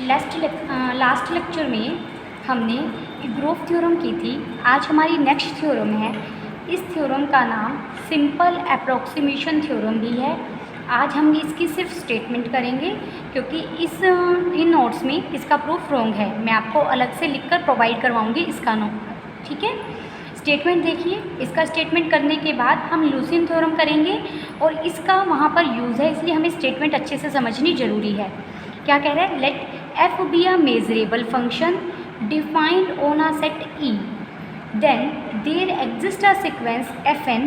Last lecture में हमने growth theorem की थी। आज हमारी नेक्स्ट थ्योरम है। इस थ्योरम का नाम सिंपल अप्रॉक्सीमेशन थ्योरम भी है। आज हम इसकी सिर्फ स्टेटमेंट करेंगे क्योंकि इन नोट्स में इसका प्रूफ रॉन्ग है। मैं आपको अलग से लिखकर प्रोवाइड करवाऊंगी इसका नोट, ठीक है। स्टेटमेंट देखिए, इसका स्टेटमेंट करने के बाद हम लूसिन थ्योरम करेंगे और इसका वहाँ पर यूज़ है, इसलिए हमें स्टेटमेंट अच्छे से समझनी ज़रूरी है। क्या कह रहा है? Let f be a measurable function defined on a set E, then there exists a sequence fn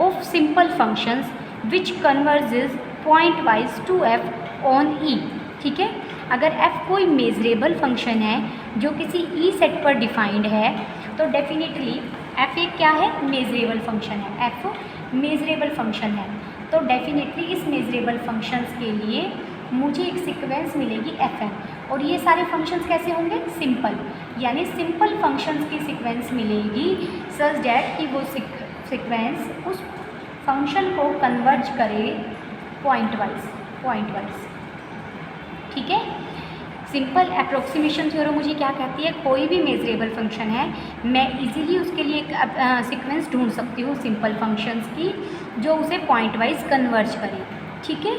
of simple functions which converges pointwise to f on E। ठीक है, अगर f कोई मेजरेबल फंक्शन है जो किसी E सेट पर defined है तो डेफिनेटली f एक क्या है? मेजरेबल फंक्शन है। f मेजरेबल फंक्शन है तो डेफिनेटली इस मेजरेबल फंक्शंस के लिए मुझे एक सीक्वेंस मिलेगी fn, और ये सारे फंक्शंस कैसे होंगे? सिंपल, यानी सिंपल फंक्शंस की सीक्वेंस मिलेगी सच डैट कि वो सीक्वेंस उस फंक्शन को कन्वर्ज करे पॉइंट वाइज। ठीक है, सिंपल अप्रॉक्सीमेशन थ्योरम मुझे क्या कहती है? कोई भी मेजरेबल फंक्शन है, मैं इजीली उसके लिए एक सीक्वेंस ढूंढ सकती हूँ सिंपल फंक्शंस की जो उसे पॉइंट वाइज कन्वर्ज करे। ठीक है,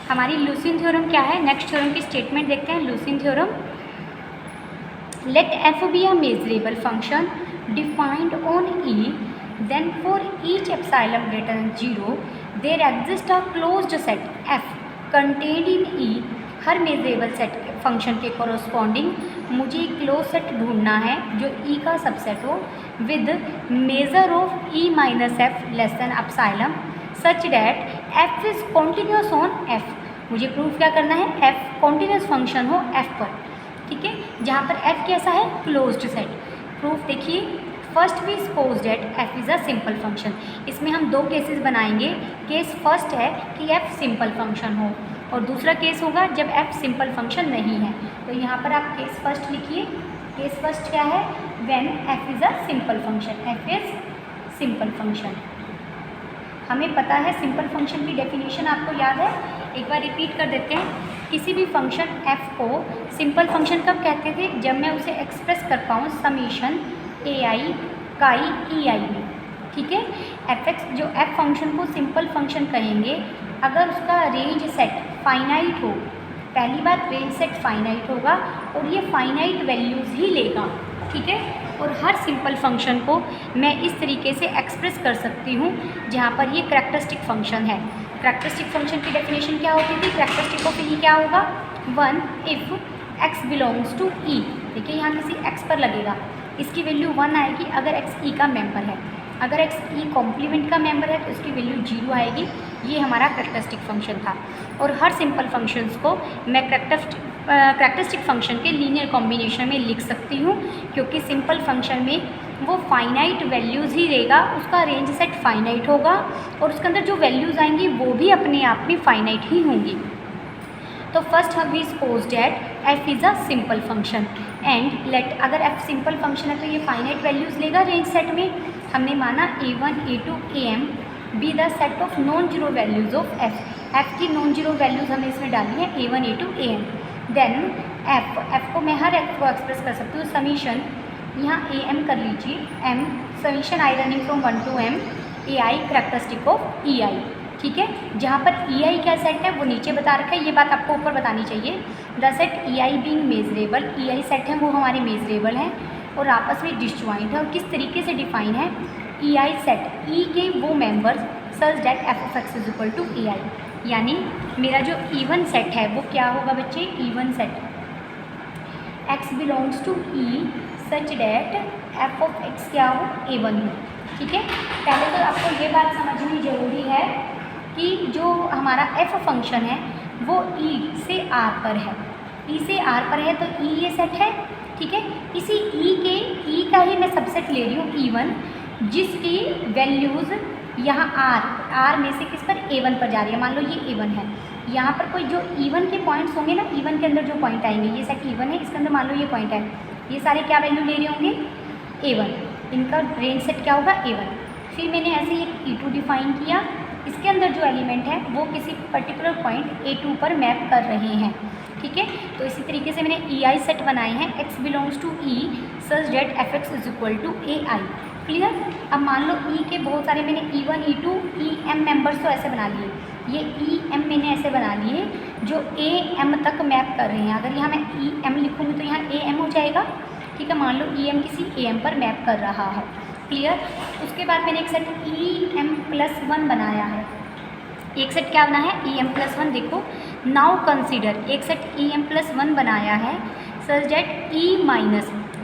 हमारी लूसिन थ्योरम क्या है? नेक्स्ट थ्योरम की स्टेटमेंट देखते हैं। Lusin theorem, let f be a measurable function defined on E, then for each epsilon greater than 0 there exist a closed set f contained in E। हर मेजरेबल सेट फंक्शन के corresponding मुझे एक close set ढूंढना है जो E का subset हो with major of E minus F less than epsilon such that f is continuous on f। मुझे प्रूफ क्या करना है? f कॉन्टीन्यूस फंक्शन हो f पर। ठीक है, जहाँ पर f कैसा है? Closed set. प्रूफ देखिए, first we suppose that f is a simple function. इसमें हम दो केसेस बनाएंगे। केस फर्स्ट है कि f सिंपल फंक्शन हो और दूसरा केस होगा जब f सिंपल फंक्शन नहीं है। तो यहाँ पर आप केस फर्स्ट लिखिए। केस फर्स्ट क्या है? When f is a simple function. f is simple function. हमें पता है सिंपल फंक्शन की डेफिनेशन आपको याद है, एक बार रिपीट कर देते हैं। किसी भी फंक्शन f को सिंपल फंक्शन कब कहते थे? जब मैं उसे एक्सप्रेस कर पाऊँ समीशन ai काई ei में। ठीक है, fx जो f फंक्शन को सिंपल फंक्शन कहेंगे अगर उसका रेंज सेट फाइनाइट हो। पहली बात, रेंज सेट फाइनाइट होगा और ये फाइनाइट वैल्यूज़ ही लेगा। ठीक है, और हर सिंपल फंक्शन को मैं इस तरीके से एक्सप्रेस कर सकती हूँ जहाँ पर ये करैक्टरिस्टिक फंक्शन है। करैक्टरिस्टिक फंक्शन की डेफिनेशन क्या होती थी? करैक्टरिस्टिक ऑफ ई क्या होगा? 1 if x belongs to E। देखिए यहाँ किसी x पर लगेगा, इसकी वैल्यू 1 आएगी अगर x E का मेंबर है। अगर x E कॉम्प्लीमेंट का मेंबर है तो इसकी वैल्यू 0 आएगी। ये हमारा करैक्टरिस्टिक फंक्शन था। और हर सिंपल फंक्शंस को मैं करैक्टरिस्टिक फंक्शन के लीनियर कॉम्बिनेशन में लिख सकती हूँ क्योंकि सिंपल फंक्शन में वो फाइनाइट वैल्यूज़ ही रहेगा, उसका रेंज सेट फाइनाइट होगा और उसके अंदर जो वैल्यूज़ आएंगी वो भी अपने आप में फाइनाइट ही होंगी। तो फर्स्ट हम we suppose that f is a simple function and let, अगर f सिंपल फंक्शन है तो ये फाइनाइट वैल्यूज़ लेगा रेंज सेट में। हमने माना a1 a2 am be the set of non zero values of f की नॉन जीरो वैल्यूज़ हमने इसमें डाली है a1 a2 am। Then f को मैं हर f को एक्सप्रेस कर सकती हूँ समीशन, यहाँ am कर लीजिए, m summation i running from 1 to m ai characteristic of ei। ठीक है, जहाँ पर ei क्या सेट है वो नीचे बता रखा है, ये बात आपको ऊपर बतानी चाहिए। The set ei being measurable, ei set है वो हमारे मेजरेबल हैं और आपस में डिसजॉइंट है। और किस तरीके से डिफाइन है? ei सेट e के वो members such that f of x is equal to ei, यानी मेरा जो इवन सेट है वो क्या होगा बच्चे? Even set x belongs to E such that f of x क्या हो? a1 हो। ठीक है, पहले तो आपको ये बात समझनी ज़रूरी है कि जो हमारा f फंक्शन है वो E से R पर है। E से R पर है तो E ये सेट है। ठीक है, इसी E का ही मैं सबसेट ले रही हूँ E1 जिसकी वैल्यूज़ यहाँ R में से किस पर? A1 पर जा रही है। मान लो ये A1 है, यहाँ पर कोई जो E1 के पॉइंट्स होंगे ना, E1 के अंदर जो पॉइंट आएंगे, ये सेट E1 है, इसके अंदर मान लो ये पॉइंट है, ये सारे क्या वैल्यू ले रहे होंगे? A1। इनका रेंज सेट क्या होगा? A1। फिर मैंने ऐसे एक E2 डिफाइन किया इसके अंदर जो एलिमेंट है वो किसी पर्टिकुलर पॉइंट A2 पर मैप कर रहे हैं, ठीक है। तो इसी तरीके से मैंने EI सेट बनाए हैं, x belongs to E such that fx is equal to AI। Clear. अब मान लो E के बहुत सारे मैंने E1 E2 EM मेंबर्स तो ऐसे बना लिए, ये EM मैंने ऐसे बना लिए जो AM तक मैप कर रहे हैं। अगर यहाँ मैं EM लिखूँगी तो यहाँ AM हो जाएगा, ठीक है। मान लो EM किसी AM पर मैप कर रहा है। क्लियर। उसके बाद मैंने एक सेट EM+1 बनाया है। एक सेट क्या बना है EM+1, देखो नाउ कंसीडर, एक सेट EM+1 बनाया है सच डेट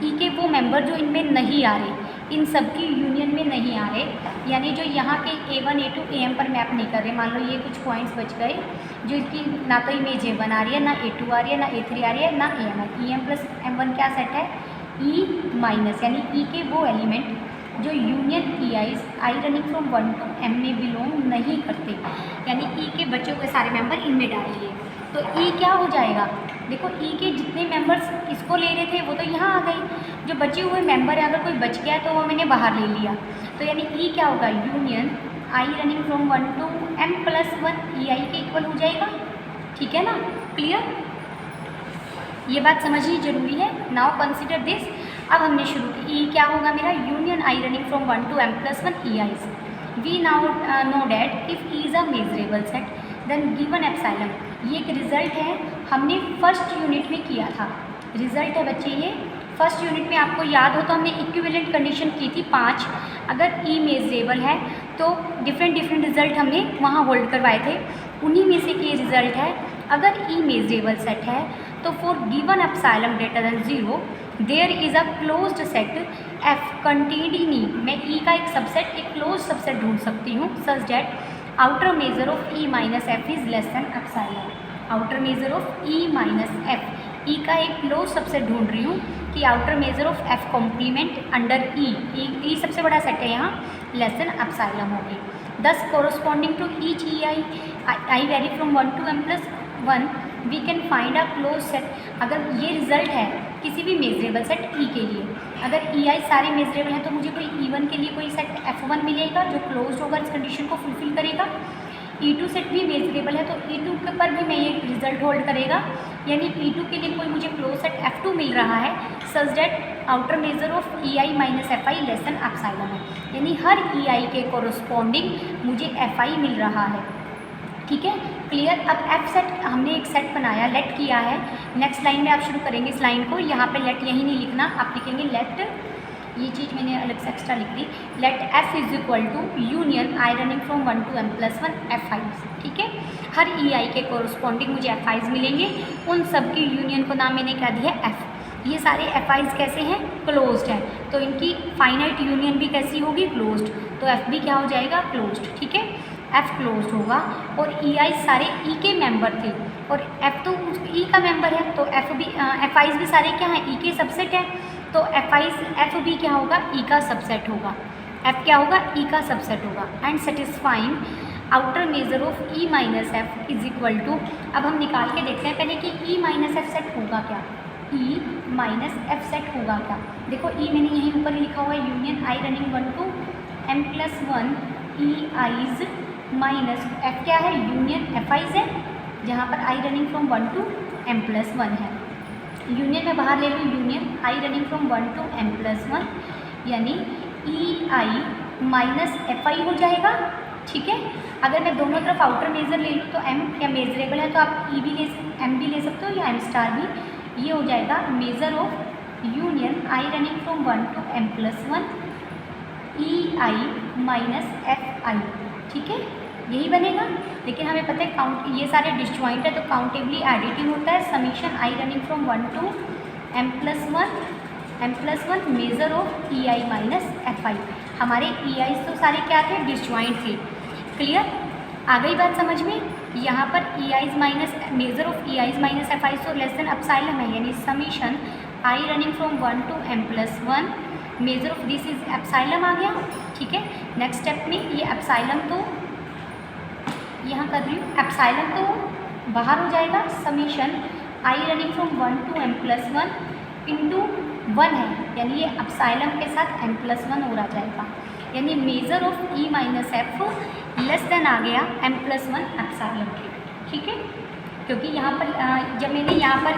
E- के वो मेंबर जो इनमें नहीं आ रहे, इन सब की यूनियन में नहीं आ रहे, यानी जो यहाँ के A1 A2 AM पर मैप नहीं कर रहे। मान लो ये कुछ पॉइंट्स बच गए जो इसकी ना तो इमेज A1 आ रही है, ना A2 आ रही है, ना A3 आ रही है, ना AM है। EM+M1 क्या सेट है E- यानी E के वो एलिमेंट जो union EIs I running from 1 to M में बिलोंग नहीं करते, यानी E के बचे हुए सारे मेंबर इनमें डालिए तो E क्या हो जाएगा। देखो E के जितने मेंबर्स इसको ले रहे थे वो तो यहाँ आ गए, जो बचे हुए मेंबर है अगर कोई बच गया तो वो मैंने बाहर ले लिया, तो यानी E क्या होगा union I running from 1 to M+1 EI के इक्वल हो जाएगा, ठीक है ना। क्लियर, ये बात समझनी जरूरी है। नाउ कंसिडर दिस, अब हमने शुरू की E क्या होगा मेरा union I running from 1 to M+1 EIs। We now know that if E is a measurable set then given epsilon. ये एक रिजल्ट है, हमने फर्स्ट यूनिट में किया था, रिजल्ट है बच्चे ये फर्स्ट यूनिट में। आपको याद हो तो हमने इक्विवेलेंट कंडीशन की थी 5, अगर E मेजरेबल है तो डिफरेंट रिजल्ट हमने वहाँ होल्ड करवाए थे, उन्हीं में से ये रिजल्ट है। अगर E मेजरेबल सेट है तो for given epsilon greater than 0 there is a closed set F contained in E। मैं E का एक सबसेट, एक क्लोज सबसेट ढूंढ सकती हूँ such that outer measure of E minus F is less than epsilon. Outer measure of E minus F, E का एक close subset ढूंढ रही हूँ कि outer measure of F complement under E सबसे बड़ा सेट है यहाँ, लेस देन एप्सिलॉन होगी। Thus corresponding to each I vary from 1 to M+1 we can find a close set. अगर ये रिजल्ट है किसी भी मेजरेबल सेट E के लिए, अगर EI सारे मेजरेबल हैं तो मुझे कोई E1 के लिए कोई सेट F1 मिलेगा जो क्लोज होगा, इस कंडीशन को फुलफिल करेगा। E2 सेट भी मेजरेबल है तो E2 के पर भी मैं ये रिजल्ट होल्ड करेगा, यानी E2 के लिए कोई मुझे क्लोज सेट F2 मिल रहा है such that outer measure of EI minus FI less than epsilon है, यानी हर EI के कोरोस्पॉन्डिंग मुझे FI मिल रहा है, ठीक है। क्लियर। अब F सेट हमने एक सेट बनाया, लेट किया है। नेक्स्ट लाइन में आप शुरू करेंगे इस लाइन को, यहाँ पे लेट यही नहीं लिखना, आप लिखेंगे लेट, ये चीज़ मैंने अलग से एक्स्ट्रा लिख दी, let F is equal to union I running from 1 to M+1 FIs, ठीक है। हर EI के कोरोस्पॉन्डिंग मुझे FIs मिलेंगे, उन सब की यूनियन को नाम मैंने क्या दिया F। ये सारे FIs कैसे हैं, क्लोज्ड हैं, तो इनकी फाइनाइट यूनियन भी कैसी होगी, क्लोज्ड, तो F भी क्या हो जाएगा, क्लोज्ड, ठीक है। F क्लोज्ड होगा और EI सारे E के मेंबर थे और F तो E का मेंबर है, तो FIs भी सारे क्या हैं, E के सबसेट है, तो F भी क्या होगा, E का सबसेट होगा। F क्या होगा, E का सबसेट होगा। And satisfying outer measure of E minus F is equal to, अब हम निकाल के देखते हैं पहले कि E माइनस एफ सेट होगा क्या, E माइनस एफ सेट होगा क्या। देखो E मैंने यहीं ऊपर लिखा हुआ है union I running 1 to M+1 EIs minus F क्या है, यूनियन FIs है, जहाँ पर आई रनिंग फ्रॉम 1 to M+1 है। यूनियन में बाहर ले लूँ, union I running from 1 to M+1 यानी EI माइनस FI हो जाएगा, ठीक है। अगर मैं दोनों तरफ आउटर मेजर ले लूँ तो M क्या मेजरेबल है तो आप E भी ले M भी ले सकते हो या M स्टार भी, ये हो जाएगा measure of union I running from 1 to M+1 EI minus FI, ठीक है, यही बनेगा। लेकिन हमें पता है काउंट, ये सारे डिसजॉइंट है तो काउंटेबली एडिटिव होता है। Summation i running from 1 to M+1 measure of EI minus FI। हमारे EI तो सारे क्या थे, डिसजॉइंट थे। क्लियर, आ गई बात समझ में। यहाँ पर EIs minus measure of EIs minus FI तो लेस देन एप्सिलॉन है, यानी summation i running from 1 to M+1 measure of this is epsilon आ गया, ठीक है। नेक्स्ट स्टेप में ये एप्सिलॉन तो यहाँ कर रही हूँ, एप्सिलॉन तो बाहर हो जाएगा, summation i running from 1 to M+1 into 1 है, यानी ये एप्सिलॉन के साथ M+1 और आ जाएगा, यानी measure of E minus F less than आ गया m+1 एप्सिलॉन के, ठीक है, क्योंकि यहाँ पर जब मैंने यहाँ पर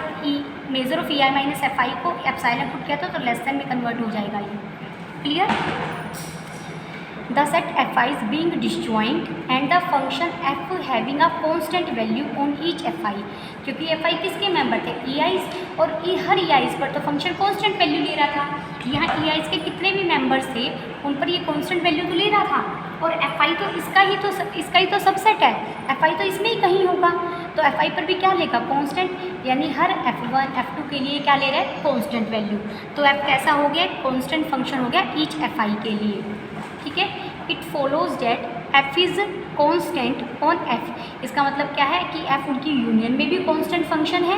major of EI minus FI को एप्सिलॉन पुट किया था तो लेस देन में कन्वर्ट हो जाएगा ये, clear. The set FI is being disjoint and the function f having a constant value on each FI, क्योंकि FI किसके मेंबर थे, EIs, और हर EIs पर तो फंक्शन कांस्टेंट वैल्यू ले रहा था। यहाँ EIs के कितने भी मेंबर्स थे उन पर ये कांस्टेंट वैल्यू तो ले रहा था, और FI तो इसका ही तो सबसेट है, FI तो इसमें ही कहीं होगा, तो FI पर भी क्या लेगा, कांस्टेंट, यानी हर F1 F2 के लिए क्या ले रहा है, कांस्टेंट वैल्यू। तो F कैसा हो गया, कांस्टेंट फंक्शन हो गया ईच FI के लिए, ठीक है। It follows that F is constant on F, इसका मतलब क्या है कि F उनकी यूनियन में भी कॉन्स्टेंट फंक्शन है,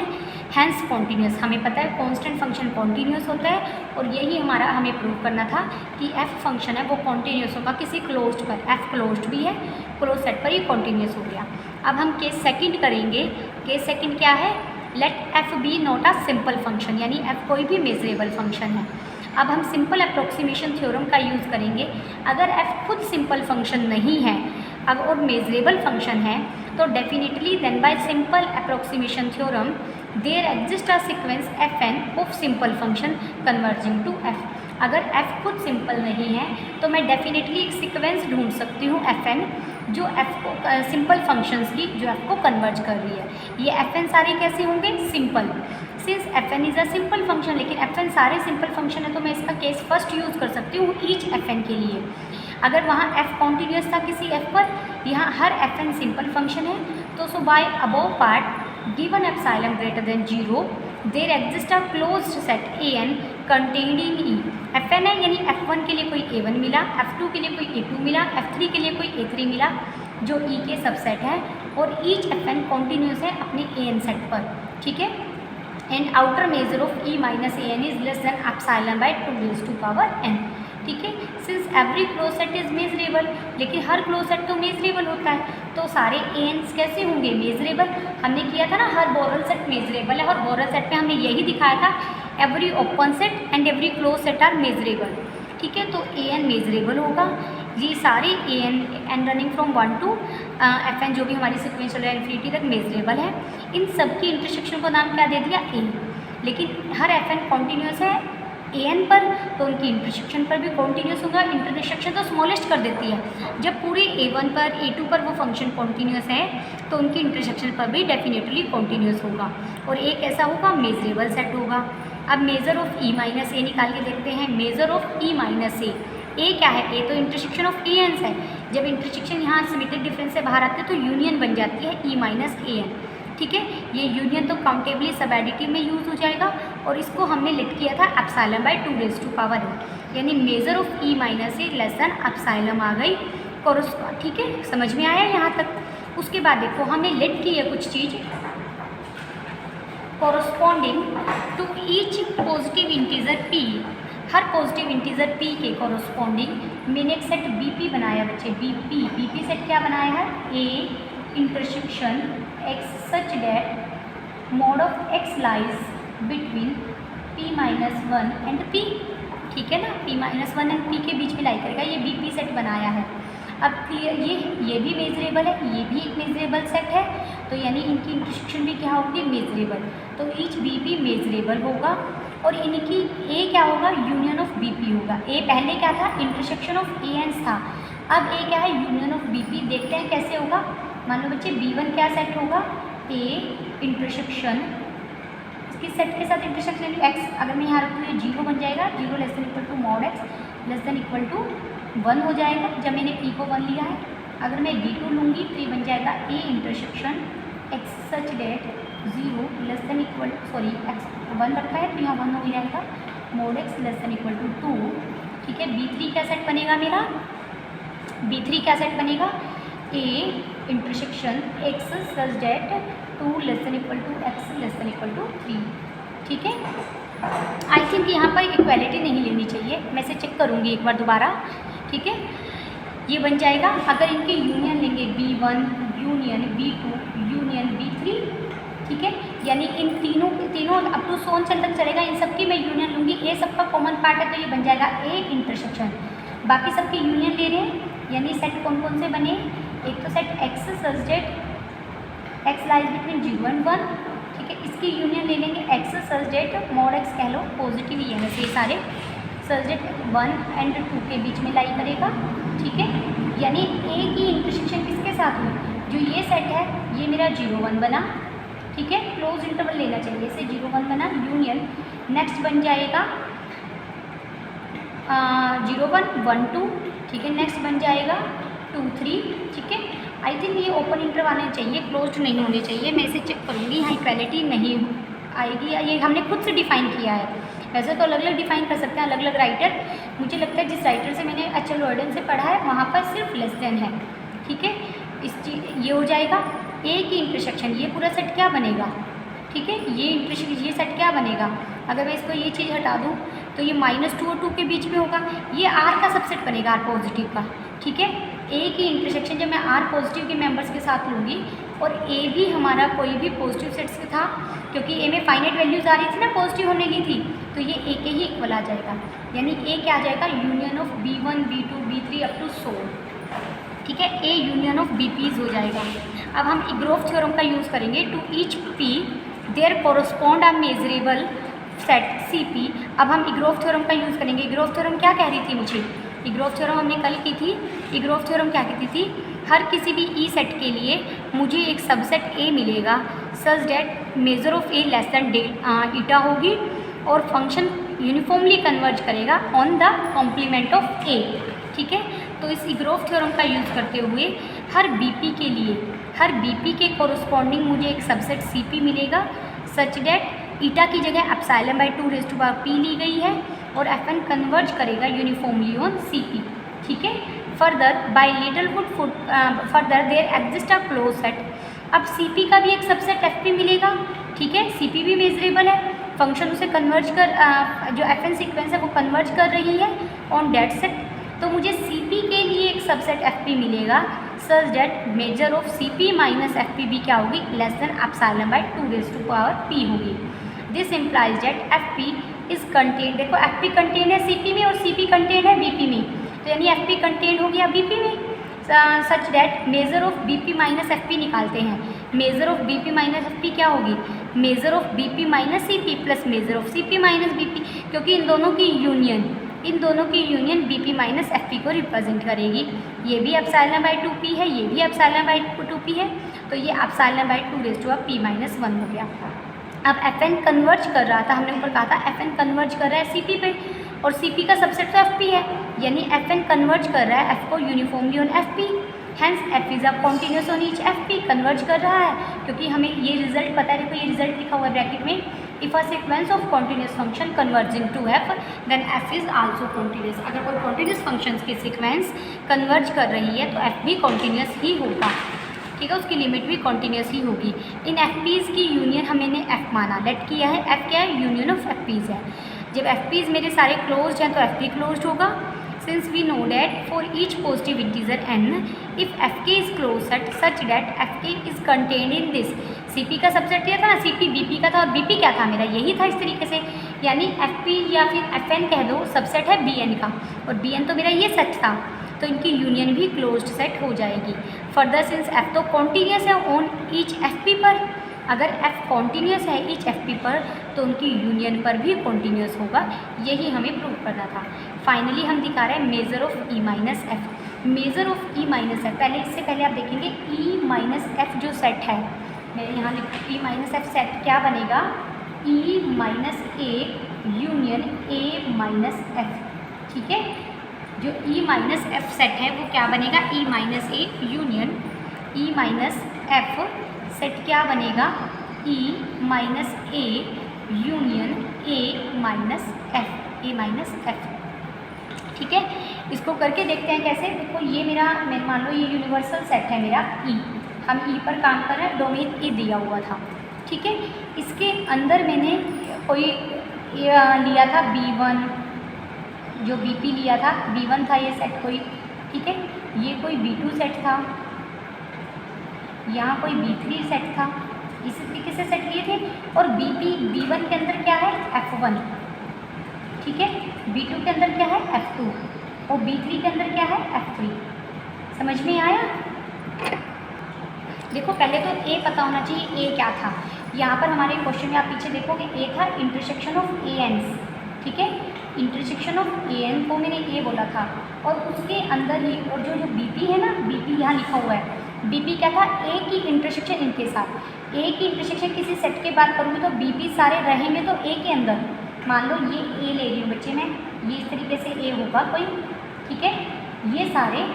हैंस कॉन्टीन्यूस। हमें पता है कॉन्स्टेंट फंक्शन कॉन्टीन्यूस होता है, और यही हमें प्रूव करना था कि F फंक्शन है वो कॉन्टीन्यूस होगा किसी क्लोज्ड पर, F क्लोज्ड भी है, क्लोज सेट पर ही कॉन्टीन्यूस हो गया। अब हम केस सेकंड करेंगे। केस सेकंड क्या है, let F be not a simple function, यानी F कोई भी मेजरेबल फंक्शन है। अब हम सिंपल अप्रोक्सीमेशन थ्योरम का यूज़ करेंगे। अगर F खुद सिंपल फंक्शन नहीं है अब और मेजरेबल फंक्शन है तो definitely then by simple approximation theorem there exist a sequence Fn of simple function converging to F। अगर F खुद सिंपल नहीं है तो मैं डेफिनेटली एक सीक्वेंस ढूंढ सकती हूँ Fn जो F को सिंपल फंक्शंस की जो F को कन्वर्ज कर रही है। ये Fn सारे कैसे होंगे, simple. Since Fn is a simple function, लेकिन Fn सारे सिंपल फंक्शन है तो मैं इसका केस फर्स्ट यूज़ कर सकती हूँ ईच Fn के लिए। अगर वहाँ F कॉन्टीन्यूस था किसी F पर, यहाँ हर Fn सिंपल फंक्शन है, तो so by above part given epsilon greater than 0 there exist a closed set An contained in E। Fn है यानी F1 के लिए कोई A1 मिला, F2 के लिए कोई A2 मिला, F3 के लिए कोई A3 मिला जो E के सबसेट है, और ईच Fn कॉन्टीन्यूस है अपने An सेट पर, ठीक है। And outer measure of E minus An is less than epsilon by 2n, ठीक है। Since every close set is measurable, लेकिन हर क्लोज सेट तो मेजरेबल होता है, तो सारे Ans कैसे होंगे, मेजरेबल। हमने किया था ना हर बोरल सेट मेजरेबल है, और बोरल सेट पे हमने यही दिखाया था every open set and every close set are measurable, ठीक है। तो An मेजरेबल होगा, ये सारे An running from 1 to Fn जो भी हमारी सीक्वेंस चल रहा है इन्फिनिटी तक मेजरेबल है। इन सब की इंटरसेक्शन को नाम क्या दे दिया, A। लेकिन हर Fn कॉन्टीन्यूस है An पर, तो उनकी इंटरसेक्शन पर भी कॉन्टीन्यूस होगा। इंटरसेक्शन तो स्मॉलेस्ट कर देती है, जब पूरे A1 पर A2 पर वो फंक्शन कॉन्टीन्यूस है तो उनकी इंटरसेक्शन पर भी डेफिनेटली कॉन्टीन्यूस होगा, और एक ऐसा होगा मेजरेबल सेट होगा। अब major of E minus A निकाल के देखते हैं। Major of E minus A क्या है, A तो इंटरसेक्शन ऑफ Ans है, जब इंटरसेक्शन यहाँ सिमेट्रिक डिफरेंस से बाहर आते हैं तो यूनियन बन जाती है E माइनस An, ठीक है। ये यूनियन तो काउंटेबली सब एडिटिव में यूज़ हो जाएगा, और इसको हमने लिख किया था एप्सिलॉन बाय 2n, यानी measure of E minus A less than epsilon आ गई कोरस्पॉन्ड, ठीक है। समझ में आया यहाँ तक। उसके बाद देखो हमने लिट की है कुछ चीज़ corresponding to each positive integer P, हर पॉजिटिव इंटीजर P के कोरस्पॉन्डिंग मैंने एक सेट BP बनाया बच्चे, BP सेट क्या बनाया है, A intersection X such that mode of X lies between P-1 and P, ठीक है ना। P-1 एंड P के बीच में लाई करेगा, ये BP सेट बनाया है। अब ये भी मेजरेबल है, ये भी एक मेजरेबल सेट है, तो यानी इनकी इंटरसेक्शन भी क्या होगी, मेजरेबल। तो ईच BP मेजरेबल होगा, और इनकी A क्या होगा, यूनियन ऑफ BP होगा। A पहले क्या था, इंटरसेक्शन ऑफ Ans था, अब A क्या है, यूनियन ऑफ BP। देखते हैं कैसे होगा। मान लो बच्चे B1 क्या सेट होगा, A इंटरसेक्शन, इसकी सेट के साथ इंटरसेक्शन X, अगर मैं यहाँ रखूँ ये 0 बन जाएगा, 0 less than equal to mod X less than equal to 1 हो जाएगा, जब मैंने P को 1 लिया है। अगर मैं B2 लूँगी तो ये बन जाएगा A intersection X such that 0 less than equal, sorry X 1 रखा है तो यहाँ 1 हो जाएगा, mod X less than equal to 2, ठीक है। B3 क्या सेट बनेगा मेरा, B3 क्या सेट बनेगा, A intersection X such that 2 less than equal to X less than equal to 3, ठीक है। आई थिंक यहाँ पर इक्वालिटी नहीं लेनी चाहिए, मैं इसे चेक करूँगी एक बार दोबारा, ठीक है। ये बन जाएगा, अगर इनके यूनियन लेंगे B1 union B2 union B3, ठीक है, यानी इन तीनों अप टू सोन तक चलेगा, इन सबकी मैं यूनियन लूँगी। A सबका कॉमन पार्ट है तो ये बन जाएगा A इंटरसेक्शन, बाकी सबके यूनियन ले रहे हैं, यानी सेट कौन कौन से बने, एक तो set x such that x lies between 0 and 1, ठीक है। इसकी यूनियन ले लेंगे x such that mod x कह लो, पॉजिटिव ही है वैसे ये सारे, सच दैट 1 एंड 2 के बीच में लाई करेगा, ठीक है। यानी ए की इंटरसेक्शन किसके साथ हुई, जो ये सेट है ये मेरा 0 1 बना, ठीक है। क्लोज इंटरवल लेना चाहिए, इसे 0 1 बना, यूनियन नेक्स्ट बन जाएगा 0 1 1 2, ठीक है। नेक्स्ट बन जाएगा 2 3, ठीक है। आई थिंक ये ओपन इंटरवल आने चाहिए, क्लोज नहीं होने चाहिए। मैं इसे चेक करूँगी, यहाँ इक्वालिटी नहीं आएगी या ये हमने खुद से डिफाइन किया है। वैसे तो अलग अलग डिफाइन कर सकते हैं अलग अलग राइटर, मुझे लगता है जिस राइटर से मैंने अच्छा लॉर्डन से पढ़ा है वहाँ पर सिर्फ लेस देन है, ठीक है। इस चीज ये हो जाएगा ए की इंटरसेक्शन, ये पूरा सेट क्या बनेगा, ठीक है। ये इंटरसेक्शन ये सेट क्या बनेगा, अगर मैं इसको ये चीज़ हटा दूँ तो ये -2 और 2 के बीच में होगा, ये आर का सबसेट बनेगा, आर पॉजिटिव का, ठीक है। ए की इंटरसेक्शन जब मैं आर पॉजिटिव के मेंबर्स के साथ लूँगी और ए भी हमारा कोई भी पॉजिटिव सेट से था, क्योंकि ए में फाइनाइट वैल्यूज आ रही थी ना, पॉजिटिव होने की थी, तो ये ए के ही इक्वल आ जाएगा। यानी ए क्या आ जाएगा, union of B1 B2 B3 up to so, ठीक है। ए यूनियन ऑफ बीपीज हो जाएगा। अब हम इग्रोफ थ्योरम का यूज़ करेंगे, to each p there correspond a measurable set CP। अब हम इग्रोफ थ्योरम का यूज़ करेंगे। इग्रोफ थ्योरम क्या कह रही थी मुझे, इग्रोफ थ्योरम हमने कल की थी। इग्रोफ थ्योरम क्या कहती थी, हर किसी भी ई सेट के लिए मुझे एक सबसेट ए मिलेगा such that measure of A less than eta होगी और फंक्शन यूनिफॉर्मली कन्वर्ज करेगा on the complement of A, ठीक है। तो इस इग्रोफ थ्योरम का यूज़ करते हुए हर बीपी के लिए, हर बीपी के कोरस्पॉन्डिंग मुझे एक सबसेट CP मिलेगा सच डैट ईटा की जगह epsilon by 2 raise to power p ली गई है और FN कन्वर्ज करेगा यूनिफॉर्मली ऑन CP, ठीक है। Further by Littlewood further there exist a close set. अब CP का भी एक सबसेट FP मिलेगा, ठीक है। CP भी मेजरेबल है, फंक्शन उसे कन्वर्ज कर जो FN सीक्वेंस है वो कन्वर्ज कर रही है ऑन डेट सेट, तो मुझे CP के लिए एक सबसेट FP मिलेगा such that measure of CP minus FP भी क्या होगी, less than epsilon by 2 raise to power p होगी। This implies that FP is contain, देखो FP कंटेन है CP में और CP कंटेन है BP में, तो यानी FP कंटेन हो गया BP में सच that measure of BP minus FP निकालते हैं। Measure of BP minus FP क्या होगी, measure of BP minus CP plus major of CP minus BP, क्योंकि इन दोनों की यूनियन BP माइनस FP को रिप्रेजेंट करेगी। ये भी एप्सिलॉन बाई 2p है, ये भी एप्सिलॉन बाई 2p है, तो ये epsilon by 2 raise to power p minus 1 हो गया। अब FN कन्वर्ज कर रहा था, हमने ऊपर कहा था FN कन्वर्ज कर रहा है CP पे और CP का सबसेट तो FP है, यानी FN कन्वर्ज कर रहा है F को uniformly on FP, hence F is a continuous on each FP, converge कर रहा है क्योंकि हमें ये रिजल्ट पता है। देखो ये रिजल्ट लिखा हुआ है ब्रैकेट में, if a sequence of continuous function converging to F then F is also continuous. अगर कोई कॉन्टिन्यूस फंक्शन की सीक्वेंस कन्वर्ज कर रही है तो F भी कॉन्टिन्यूस ही होगा, ठीक है, उसकी लिमिट भी कॉन्टिन्यूस ही होगी। इन FPs की यूनियन हमने F माना, लेट किया है, F क्या है, यूनियन ऑफ FPs है। जब FPs मेरे सारे क्लोज्ड हैं तो FP क्लोज्ड होगा। Since we know that for each positive integer n if FK is close set such that FK is contained in this, CP का सबसेट दिया था ना, CP BP का था और BP क्या था मेरा, यही था इस तरीके से, यानी FP या फिर FN कह दो सबसेट है BN का और BN तो मेरा ये सेट था, तो इनकी यूनियन भी क्लोज्ड सेट हो जाएगी। फर्दर सिंस F तो कॉन्टीन्यूस है ऑन ईच FP पर, अगर F कॉन्टीन्यूस है ईच FP पर तो उनकी यूनियन पर भी कॉन्टीन्यूस होगा, यही हमें प्रूव करना था। फाइनली हम दिखा रहे हैं major of E minus F। Major of E minus F, पहले इससे पहले आप देखेंगे E माइनस F जो सेट है, मैं यहाँ लिख E माइनस F सेट क्या बनेगा, E minus A union A minus F, ठीक है। जो E माइनस F सेट है वो क्या बनेगा, E minus A union E minus F set क्या बनेगा, E minus A union A minus F, ठीक है। इसको करके देखते हैं कैसे। देखो ये मेरा, मैं मान लो ये यूनिवर्सल सेट है मेरा E, हम E पर काम कर रहे हैं, डोमेन E दिया हुआ था, ठीक है। इसके अंदर मैंने कोई लिया था B1, जो BP लिया था B1 था ये सेट कोई, ठीक है। ये कोई B2 सेट था, यहाँ कोई B3 सेट था, इसी तरीके से सेट लिए थे। और B1 के अंदर क्या है, F1, ठीक है। B2 के अंदर क्या है, F2 और B3 के अंदर क्या है, F3। समझ में आया। देखो पहले तो ए पता होना चाहिए ए क्या था। यहाँ पर हमारे क्वेश्चन में आप पीछे देखोगे ए था इंटरसेक्शन ऑफ ए एंड्स, ठीक है, इंटरसेक्शन ऑफ ए एन को मैंने ए बोला था, और उसके अंदर ही और जो बी पी है ना, बी पी यहाँ लिखा हुआ है, बी पी क्या था, ए की इंटरसेक्शन इनके साथ, ए की इंटरसेक्शन किसी सेट की बात करूँगी तो बी पी सारे रहेंगे तो ए के अंदर, मान लो ये ए ले रही हूँ बच्चे मैं, ये इस तरीके से ए होगा कोई, ठीक है, ये सारे,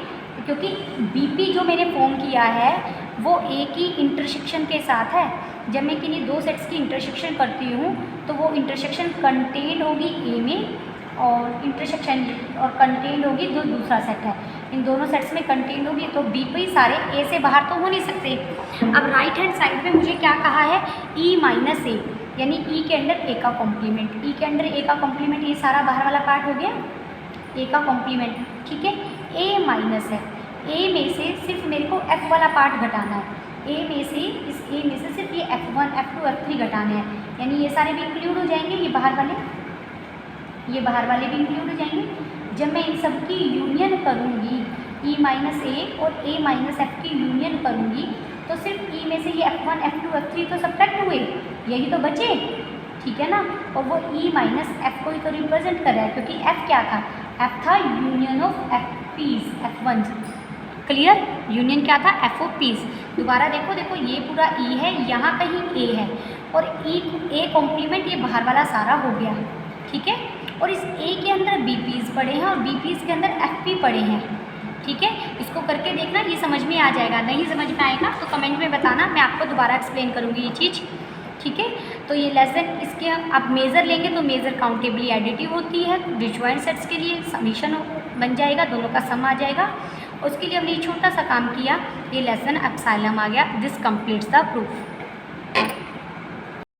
क्योंकि बी पी जो मैंने फॉर्म किया है वो ए की इंटरसेक्शन के साथ है। जब मैं किन्हीं दो सेट्स की इंटरसेक्शन करती हूँ तो वो इंटरसेक्शन कंटेंट होगी ए में, और इंटरसेक्शन और कंटेंट होगी जो दूसरा सेट है, इन दोनों सेट्स में कंटेंट होगी, तो बी पी सारे ए से बाहर तो हो नहीं सकते। अब राइट हैंड साइड पे मुझे क्या कहा है, ई माइनस ए, यानी ई के अंदर ए का कॉम्प्लीमेंट, ई के अंदर ए का कॉम्प्लीमेंट, ये सारा बाहर वाला पार्ट हो गया ए का कॉम्प्लीमेंट, ठीक है, ए माइनस है, ए में से सिर्फ मेरे को एफ वाला पार्ट घटाना है, ए में से, इस ए में से सिर्फ ये F1, F2, F3 घटाने हैं, यानी ये सारे भी इंक्लूड हो जाएंगे, ये बाहर वाले भी इंक्लूड हो जाएंगे। जब मैं इन सब की यूनियन करूँगी, ई माइनस ए और ए माइनस एफ की यूनियन करूँगी, तो सिर्फ ई में से ये F1, F2, F3 तो सब्ट्रैक्ट हुए, यही तो बचे, ठीक है ना, और वो ई माइनस एफ को ही तो रिप्रेजेंट कर रहा है, क्योंकि एफ क्या था, एफ था union of F Ps, F1, clear, union क्या था, एफ ओ पीज। दोबारा देखो, देखो ये पूरा ई है, यहाँ कहीं ए है, और ए कॉम्प्लीमेंट ये बाहर वाला सारा हो गया, ठीक है, और इस ए के अंदर बी पीज पड़े हैं और बी पीज के अंदर एफ पी पड़े हैं, ठीक है, इसको करके देखना, ये समझ में आ जाएगा, नहीं समझ में आएगा तो कमेंट में बताना, मैं आपको दोबारा एक्सप्लेन करूँगी ये चीज़, ठीक है। तो ये लेसन इसके आप मेज़र लेंगे तो मेज़र काउंटेबली एडिटिव होती है, डिस्जॉइंट सेट्स के लिए समीशन बन जाएगा, दोनों का सम आ जाएगा, उसके लिए हमने छोटा सा काम किया, ये लेसन एप्सिलॉन आ गया, दिस कंप्लीट्स द प्रूफ।